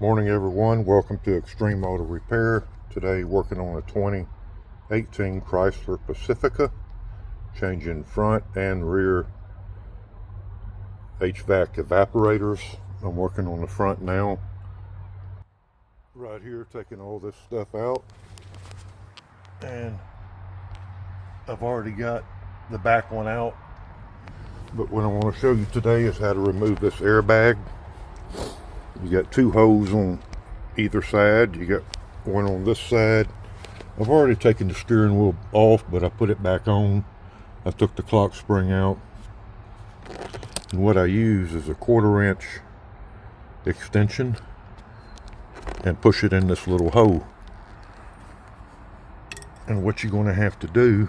Morning everyone, welcome to Xtreme Auto Repair. Today working on a 2018 Chrysler Pacifica, changing front and rear HVAC evaporators. I'm working on the front now. Right here, taking all this stuff out, and I've already got the back one out, but what I want to show you today is how to remove this airbag. You got two hoses on either side. You got one on this side. I've already taken the steering wheel off, but I put it back on. I took the clock spring out, and what I use is a 1/4 inch extension and push it in this little hole. And what you're going to have to do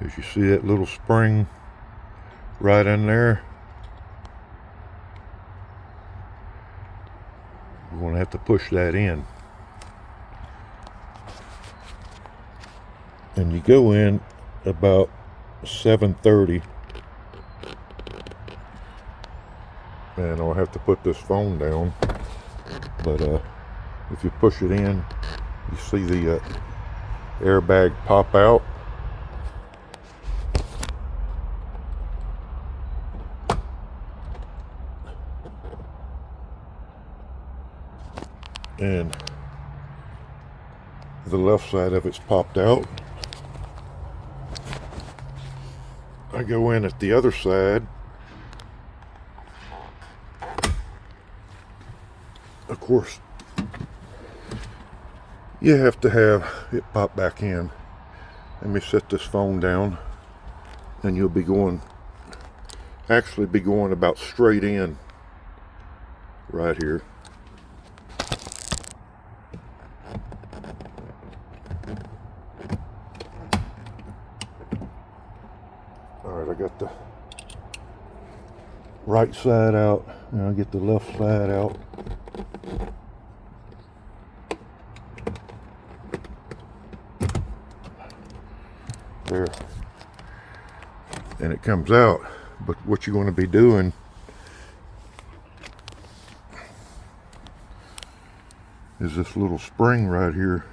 is, you see that little spring right in there, you're going to have to push that in, and you go in about 7:30, and I'll have to put this phone down, but if you push it in, you see the airbag pop out. And the left side of it's popped out. I go in at the other side. Of course, you have to have it pop back in. Let me set this phone down, and you'll be going, actually be going about straight in right here. Alright, I got the right side out, and I'll get the left side out. There. And it comes out. But what you're going to be doing is this little spring right here.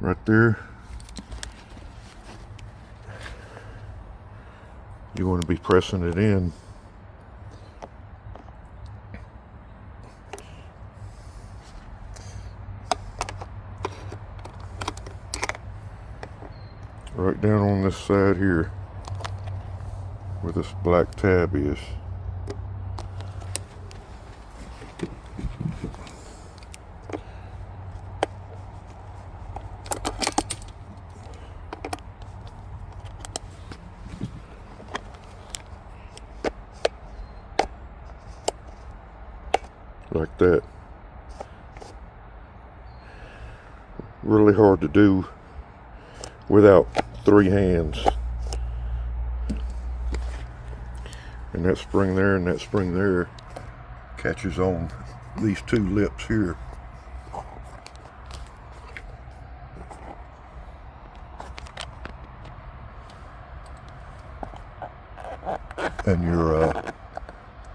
Right there. You want to be pressing it in. Right down on this side here, where this black tab is. Like that. Really hard to do without 3 hands. And that spring there and that spring there catches on these two lips here. And your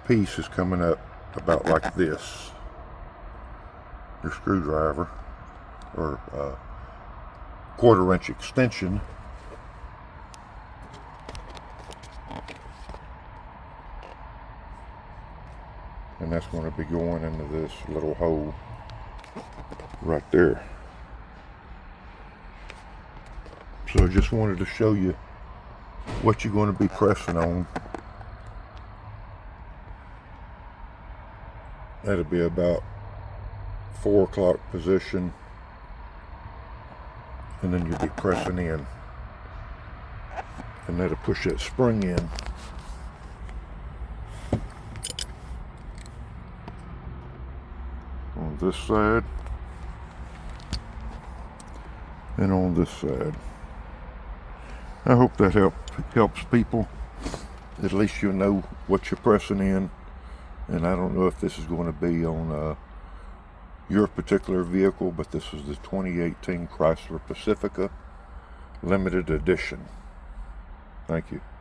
piece is coming up about like this. Your screwdriver, or 1/4 inch extension, and that's going to be going into this little hole right there. So I just wanted to show you what you're going to be pressing on. That'll be about 4 o'clock position, and then you'll be pressing in, and that'll push that spring in. On this side and on this side. I hope that helps people. At least you'll know what you're pressing in. And I don't know if this is going to be on your particular vehicle, but this is the 2018 Chrysler Pacifica Limited Edition. Thank you.